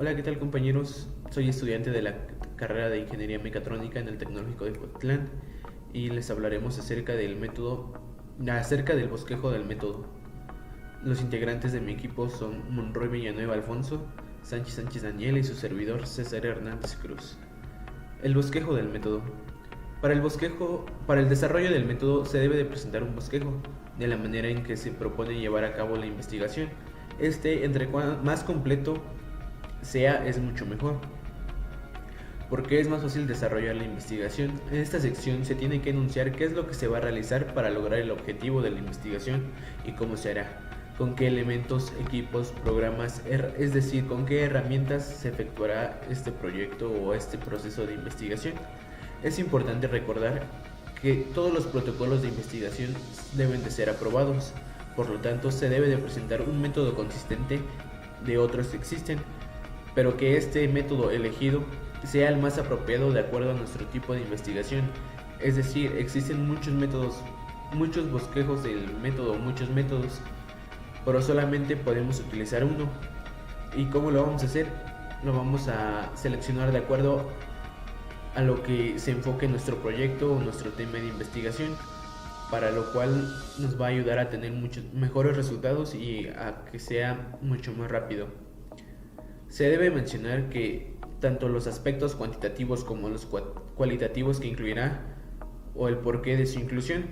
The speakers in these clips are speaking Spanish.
Hola, ¿qué tal compañeros? Soy estudiante de la carrera de Ingeniería Mecatrónica en el Tecnológico de Cotlán y les hablaremos acerca del bosquejo del método. Los integrantes de mi equipo son Monroy Villanueva Alfonso, Sánchez Sánchez Daniel y su servidor César Hernández Cruz. El bosquejo del método. Para el desarrollo del método se debe de presentar un bosquejo de la manera en que se propone llevar a cabo la investigación. Entre más completo sea, es mucho mejor, porque es más fácil desarrollar la investigación. En esta sección se tiene que enunciar qué es lo que se va a realizar para lograr el objetivo de la investigación y cómo se hará, con qué elementos, equipos, programas, es decir, con qué herramientas se efectuará este proyecto o este proceso de investigación. Es importante recordar que todos los protocolos de investigación deben de ser aprobados, por lo tanto se debe de presentar un método consistente de otros que existen, pero que este método elegido sea el más apropiado de acuerdo a nuestro tipo de investigación. Es decir, existen muchos métodos, muchos bosquejos del método, muchos métodos, pero solamente podemos utilizar uno. ¿Y cómo lo vamos a hacer? Lo vamos a seleccionar de acuerdo a lo que se enfoque en nuestro proyecto o nuestro tema de investigación, para lo cual nos va a ayudar a tener muchos mejores resultados y a que sea mucho más rápido. Se debe mencionar que tanto los aspectos cuantitativos como los cualitativos que incluirá o el porqué de su inclusión.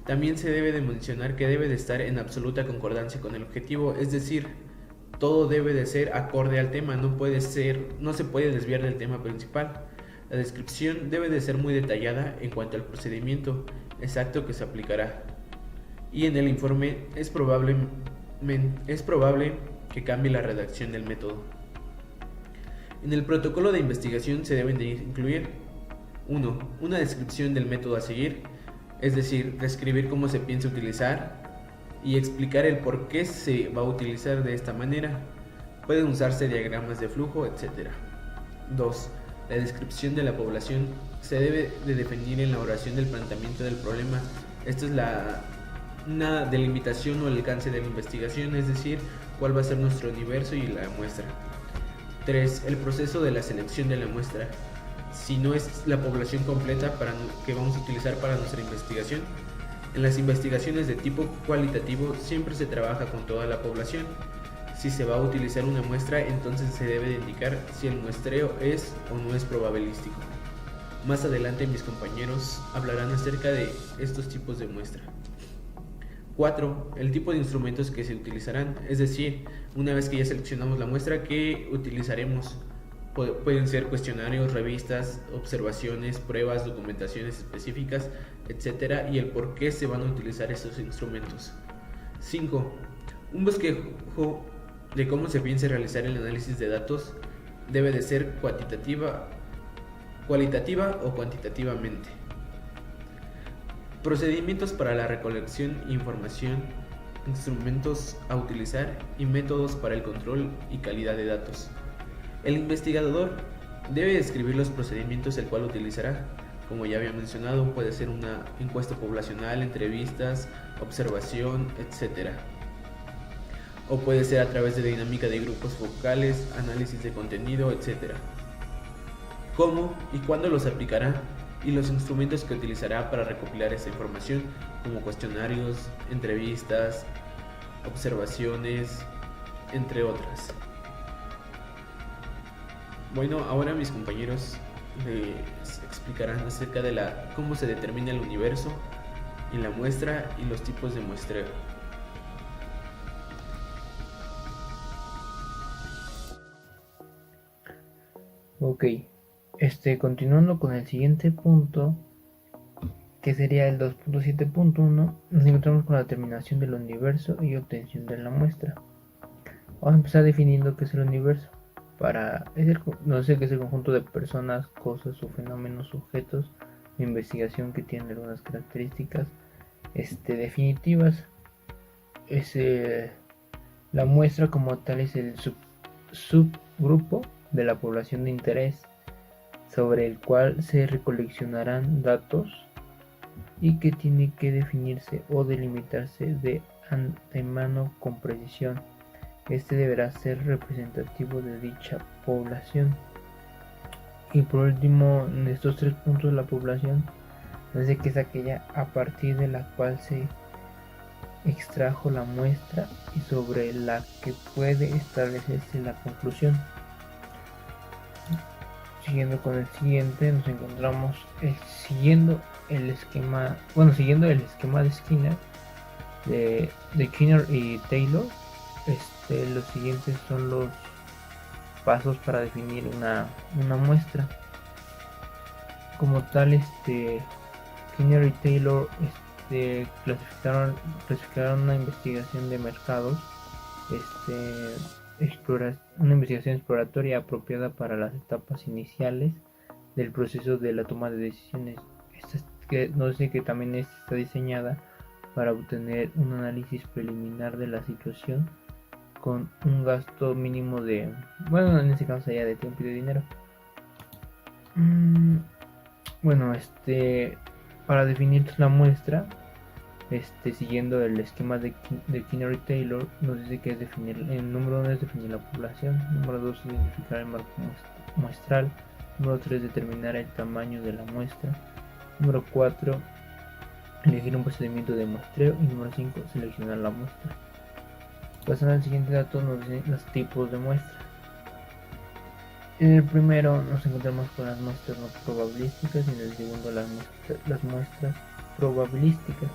También se debe de mencionar que debe de estar en absoluta concordancia con el objetivo, es decir, todo debe de ser acorde al tema, no se puede desviar del tema principal. La descripción debe de ser muy detallada en cuanto al procedimiento exacto que se aplicará. Y en el informe es probable que cambie la redacción del método. En el protocolo de investigación se deben de incluir 1. Una descripción del método a seguir, es decir, describir cómo se piensa utilizar y explicar el por qué se va a utilizar de esta manera. Pueden usarse diagramas de flujo, etc. 2. La descripción de la población se debe de definir en la oración del planteamiento del problema. Esto es una delimitación o el alcance de la investigación, es decir, cuál va a ser nuestro universo y la muestra. 3. El proceso de la selección de la muestra. Si no es la población completa que vamos a utilizar para nuestra investigación. En las investigaciones de tipo cualitativo siempre se trabaja con toda la población. Si se va a utilizar una muestra, entonces se debe de indicar si el muestreo es o no es probabilístico. Más adelante mis compañeros hablarán acerca de estos tipos de muestra. 4. El tipo de instrumentos que se utilizarán, es decir, una vez que ya seleccionamos la muestra, ¿qué utilizaremos? Pueden ser cuestionarios, revistas, observaciones, pruebas, documentaciones específicas, etc. Y el por qué se van a utilizar estos instrumentos. 5. Un bosquejo de cómo se piensa realizar el análisis de datos debe de ser cualitativa o cuantitativamente. Procedimientos para la recolección de información, instrumentos a utilizar y métodos para el control y calidad de datos. El investigador debe describir los procedimientos el cual utilizará. Como ya había mencionado, puede ser una encuesta poblacional, entrevistas, observación, etc. O puede ser a través de dinámica de grupos focales, análisis de contenido, etc. ¿Cómo y cuándo los aplicará? Y los instrumentos que utilizará para recopilar esa información, como cuestionarios, entrevistas, observaciones, entre otras. Bueno, ahora mis compañeros les explicarán acerca de cómo se determina el universo y la muestra y los tipos de muestreo. Ok, continuando con el siguiente punto, que sería el 2.7.1, nos encontramos con la determinación del universo y obtención de la muestra. Vamos a empezar definiendo qué es el universo. No sé qué es el conjunto de personas, cosas o fenómenos, objetos de investigación que tienen algunas características definitivas. Es, la muestra como tal es el subgrupo de la población de interés sobre el cual se recoleccionarán datos y que tiene que definirse o delimitarse de antemano con precisión. Este deberá ser representativo de dicha población. Y por último, de estos 3 puntos, la población nos dice que es aquella a partir de la cual se extrajo la muestra y sobre la que puede establecerse la conclusión. Siguiendo con el siguiente, nos encontramos siguiendo el esquema de Skinner, de Skinner y Taylor. Los siguientes son los pasos para definir una muestra. Como tal, Skinner y Taylor clasificaron una investigación de mercados, una investigación exploratoria apropiada para las etapas iniciales del proceso de la toma de decisiones. Nos dice que también está diseñada para obtener un análisis preliminar de la situación con un gasto mínimo en este caso sería de tiempo y de dinero. Para definir la muestra, siguiendo el esquema de Skinner y Taylor, nos dice que es definir, el número 1 es definir la población, número 2 es identificar el marco muestral, número 3 determinar el tamaño de la muestra, número 4 elegir un procedimiento de muestreo y número 5 seleccionar la muestra. Pasando al siguiente dato, nos dicen los tipos de muestras. En el primero nos encontramos con las muestras no probabilísticas y en el segundo las muestras probabilísticas.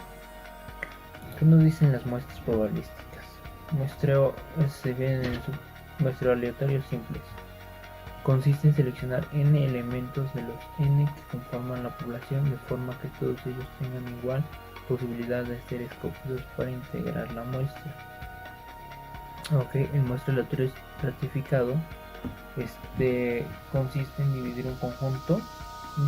¿Qué nos dicen las muestras probabilísticas? Muestreo se ve en muestreo aleatorio simples. Consiste en seleccionar n elementos de los n que conforman la población de forma que todos ellos tengan igual posibilidad de ser escogidos para integrar la muestra. El muestreo aleatorio estratificado consiste en dividir un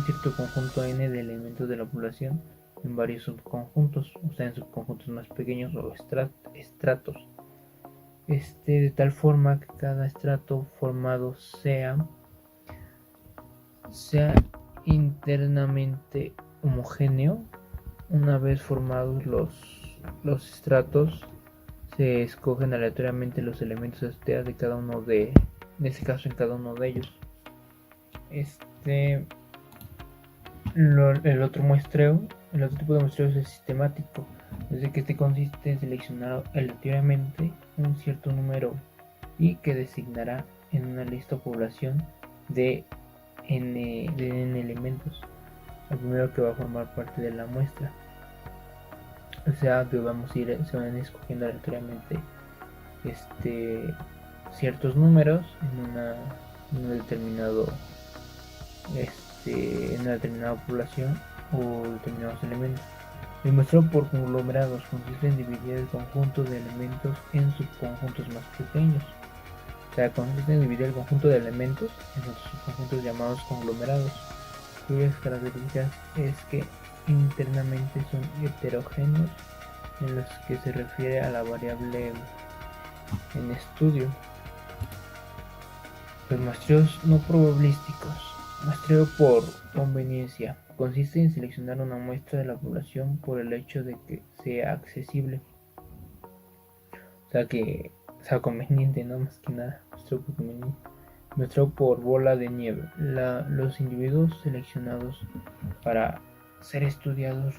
cierto conjunto n de elementos de la población en varios subconjuntos, o sea, en subconjuntos más pequeños o estratos, de tal forma que cada estrato formado sea internamente homogéneo. Una vez formados los estratos, se escogen aleatoriamente los elementos asociados de cada uno en este caso en cada uno de ellos. El otro tipo de muestreo es el sistemático, desde que consiste en seleccionar aleatoriamente un cierto número y que designará en una lista o población de n elementos el primero que va a formar parte de la muestra. O sea que se van escogiendo aleatoriamente ciertos números en una determinada población o determinados elementos. El muestreo por conglomerados consiste en dividir el conjunto de elementos en subconjuntos más pequeños. O sea, consiste en dividir el conjunto de elementos en otros subconjuntos llamados conglomerados, cuyas características es que internamente son heterogéneos en los que se refiere a la variable en estudio. Los muestreos no probabilísticos. Muestreo por conveniencia. Consiste en seleccionar una muestra de la población por el hecho de que sea accesible. O sea, conveniente, no más que nada. Muestreo por conveniencia. Muestreo por bola de nieve. Los individuos seleccionados para ser estudiados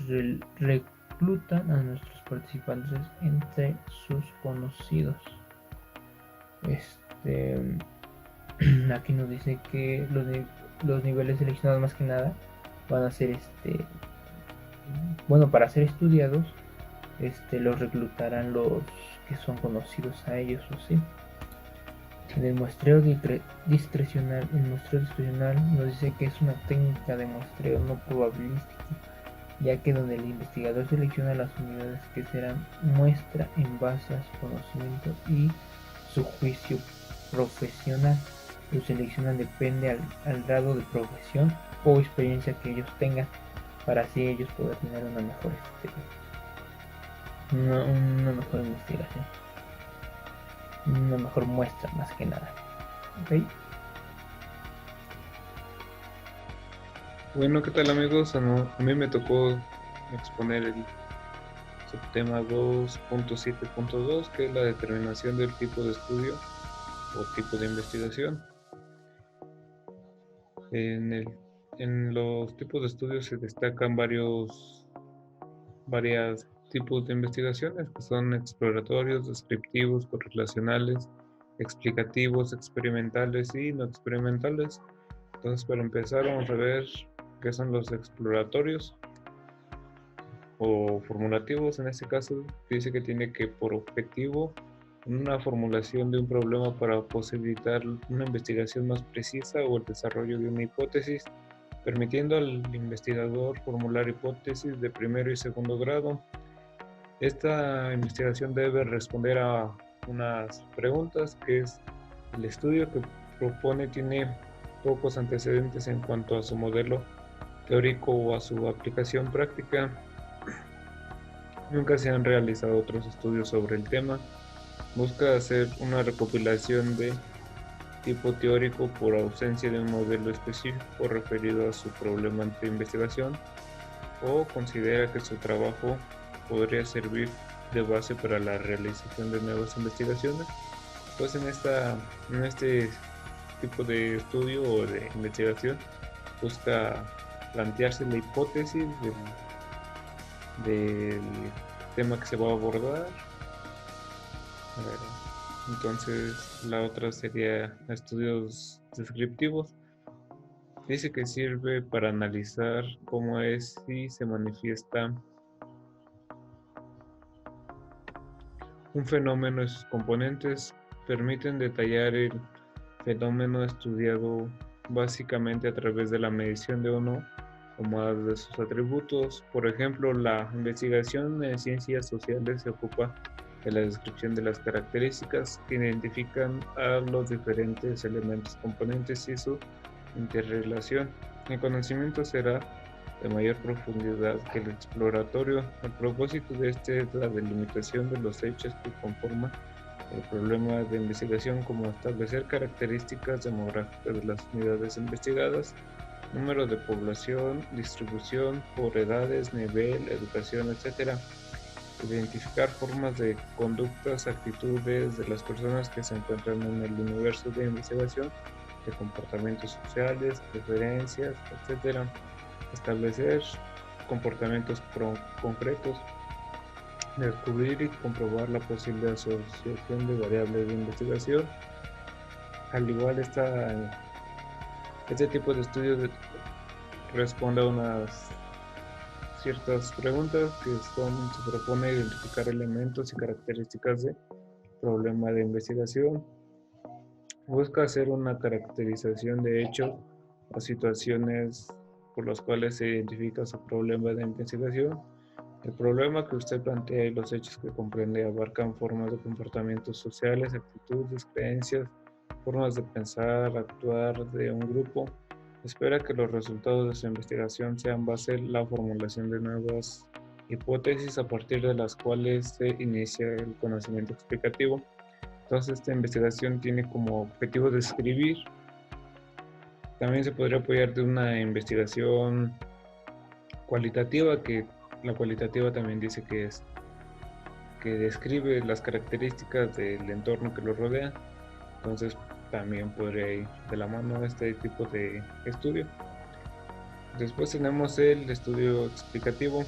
reclutan a nuestros participantes entre sus conocidos. Aquí nos dice que los niveles seleccionados más que nada van a ser para ser estudiados, los reclutarán los que son conocidos a ellos, o sí. En el muestreo discrecional, nos dice que es una técnica de muestreo no probabilístico, ya que donde el investigador selecciona las unidades que serán muestra en base a su conocimiento y su juicio profesional. Lo seleccionan depende al grado de profesión o experiencia que ellos tengan, para así ellos poder tener una mejor investigación, una mejor muestra más que nada. ¿Okay? Bueno, ¿qué tal amigos? A mí me tocó exponer Subtema 2.7.2, que es la determinación del tipo de estudio o tipo de investigación. En los tipos de estudios se destacan varios tipos de investigaciones que son exploratorios, descriptivos, correlacionales, explicativos, experimentales y no experimentales. Entonces, para empezar, vamos a ver qué son los exploratorios o formulativos. En este caso, dice que tiene que por objetivo una formulación de un problema para posibilitar una investigación más precisa o el desarrollo de una hipótesis, permitiendo al investigador formular hipótesis de primero y segundo grado. Esta investigación debe responder a unas preguntas, que es: el estudio que propone tiene pocos antecedentes en cuanto a su modelo teórico o a su aplicación práctica. Nunca se han realizado otros estudios sobre el tema. Busca hacer una recopilación de tipo teórico por ausencia de un modelo específico referido a su problema de investigación, o considera que su trabajo podría servir de base para la realización de nuevas investigaciones. Pues en este tipo de estudio o de investigación busca plantearse la hipótesis del tema que se va a abordar. Entonces la otra sería estudios descriptivos. Dice que sirve para analizar cómo es y se manifiesta un fenómeno y sus componentes. Permiten detallar el fenómeno estudiado básicamente a través de la medición de uno o más de sus atributos. Por ejemplo, la investigación en ciencias sociales se ocupa de la descripción de las características que identifican a los diferentes elementos componentes y su interrelación. El conocimiento será de mayor profundidad que el exploratorio. El propósito de este es la delimitación de los hechos que conforman el problema de investigación, como establecer características demográficas de las unidades investigadas, número de población, distribución por edades, nivel, educación, etc. Identificar formas de conductas, actitudes de las personas que se encuentran en el universo de investigación, de comportamientos sociales, preferencias, etc. Establecer comportamientos concretos, descubrir y comprobar la posible asociación de variables de investigación. Al igual, este tipo de estudios responde a unas ciertas preguntas que se propone identificar elementos y características de problema de investigación. Busca hacer una caracterización de hechos o situaciones por los cuales se identifica su problema de investigación. El problema que usted plantea y los hechos que comprende abarcan formas de comportamientos sociales, actitudes, creencias, formas de pensar, actuar de un grupo. Espera que los resultados de su investigación sean base en la formulación de nuevas hipótesis a partir de las cuales se inicia el conocimiento explicativo. Entonces, esta investigación tiene como objetivo describir. También se podría apoyar de una investigación cualitativa, que la cualitativa también dice que describe las características del entorno que lo rodea. Entonces también podría ir de la mano este tipo de estudio. Después tenemos el estudio explicativo.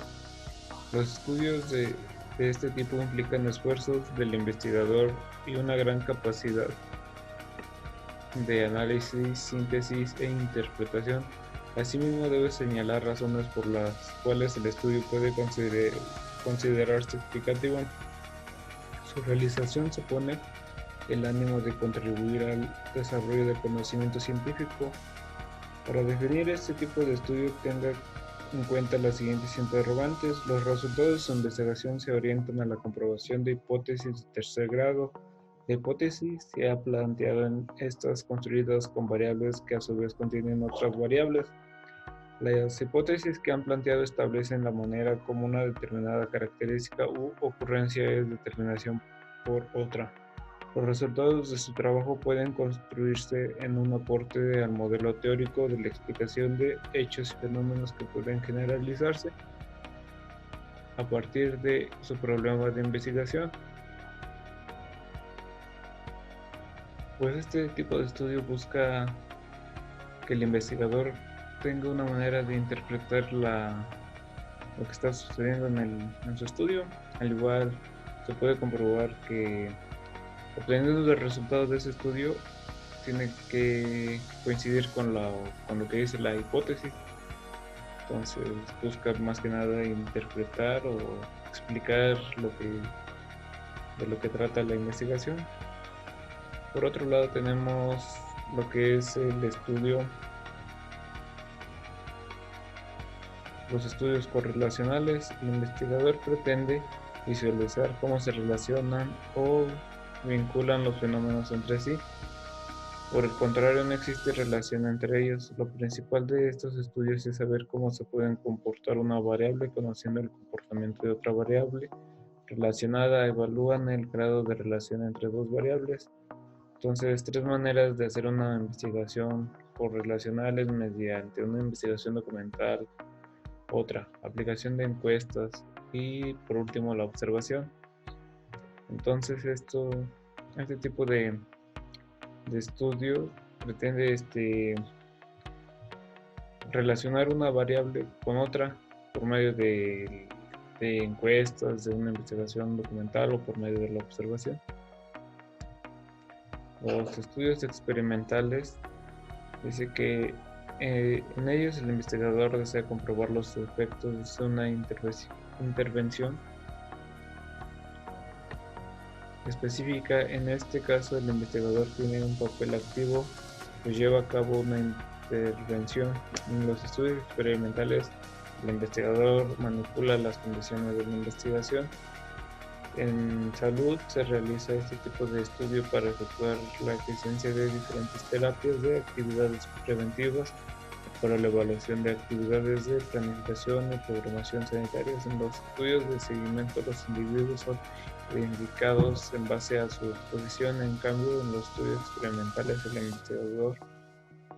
Los estudios de este tipo implican esfuerzos del investigador y una gran capacidad de análisis, síntesis e interpretación. Asimismo, debe señalar razones por las cuales el estudio puede considerarse explicativo. Su realización supone el ánimo de contribuir al desarrollo del conocimiento científico. Para definir este tipo de estudio, tenga en cuenta las siguientes interrogantes. Los resultados de su investigación se orientan a la comprobación de hipótesis de tercer grado. La hipótesis se ha planteado en estas construidas con variables que a su vez contienen otras variables. Las hipótesis que han planteado establecen la manera como una determinada característica u ocurrencia es determinación por otra. Los resultados de su trabajo pueden construirse en un aporte al modelo teórico de la explicación de hechos y fenómenos que pueden generalizarse. a partir de su problema de investigación. Pues este tipo de estudio busca que el investigador tenga una manera de interpretar lo que está sucediendo en su estudio. Al igual se puede comprobar que obteniendo los resultados de ese estudio tiene que coincidir con lo que dice la hipótesis. Entonces busca más que nada interpretar o explicar de lo que trata la investigación. Por otro lado tenemos lo que es los estudios correlacionales. El investigador pretende visualizar cómo se relacionan o vinculan los fenómenos entre sí. Por el contrario, no existe relación entre ellos. Lo principal de estos estudios es saber cómo se pueden comportar una variable conociendo el comportamiento de otra variable relacionada. Evalúan el grado de relación entre dos variables. Entonces, tres maneras de hacer una investigación correlacional es mediante una investigación documental, otra, aplicación de encuestas y por último la observación. Entonces, este tipo de estudio pretende relacionar una variable con otra por medio de encuestas, de una investigación documental o por medio de la observación. Los estudios experimentales dice que en ellos el investigador desea comprobar los efectos de una intervención específica. En este caso, el investigador tiene un papel activo, pues lleva a cabo una intervención. En los estudios experimentales, el investigador manipula las condiciones de la investigación. En salud se realiza este tipo de estudio para efectuar la eficiencia de diferentes terapias de actividades preventivas para la evaluación de actividades de planificación y programación sanitarias. En los estudios de seguimiento, los individuos son identificados en base a su exposición. En cambio, en los estudios experimentales, el investigador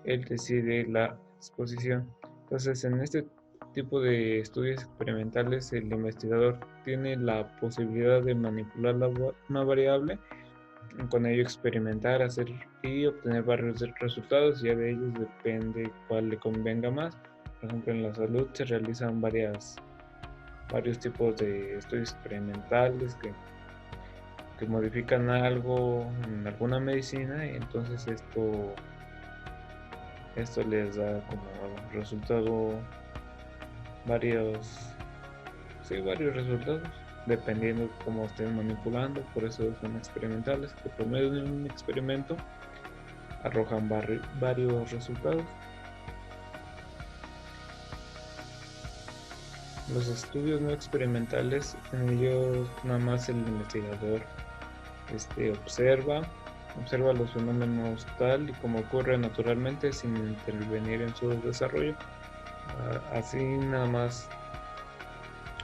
él decide la exposición. Entonces, en este tipo de estudios experimentales, el investigador tiene la posibilidad de manipular una variable, con ello experimentar, hacer y obtener varios resultados. Ya de ellos depende cuál le convenga más. Por ejemplo, en la salud se realizan varios tipos de estudios experimentales que modifican algo en alguna medicina, y entonces esto les da como resultado varios resultados dependiendo de cómo estén manipulando. Por eso son experimentales, que por medio de un experimento arrojan varios resultados. Los estudios no experimentales, en ellos nada más el investigador observa los fenómenos tal y como ocurre naturalmente sin intervenir en su desarrollo. Así nada más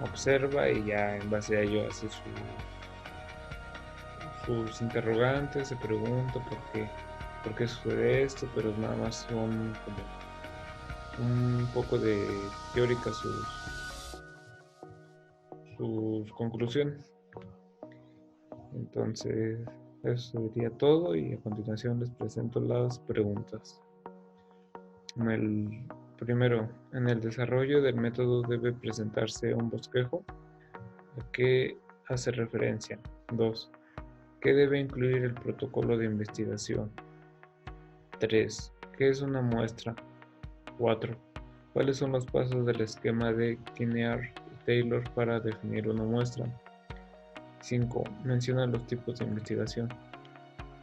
observa y ya en base a ello hace sus interrogantes, se pregunta por qué sucede esto, pero nada más son como un poco de teóricas sus conclusiones. Entonces, eso sería todo, y a continuación les presento las preguntas. Primero, en el desarrollo del método debe presentarse un bosquejo. ¿A qué hace referencia? 2. ¿Qué debe incluir el protocolo de investigación? 3. ¿Qué es una muestra? 4. ¿Cuáles son los pasos del esquema de Kinnear y Taylor para definir una muestra? 5. Menciona los tipos de investigación.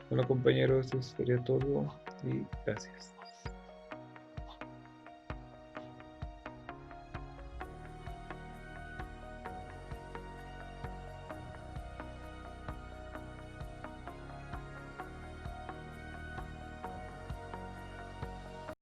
Bueno, compañeros, eso sería todo y gracias.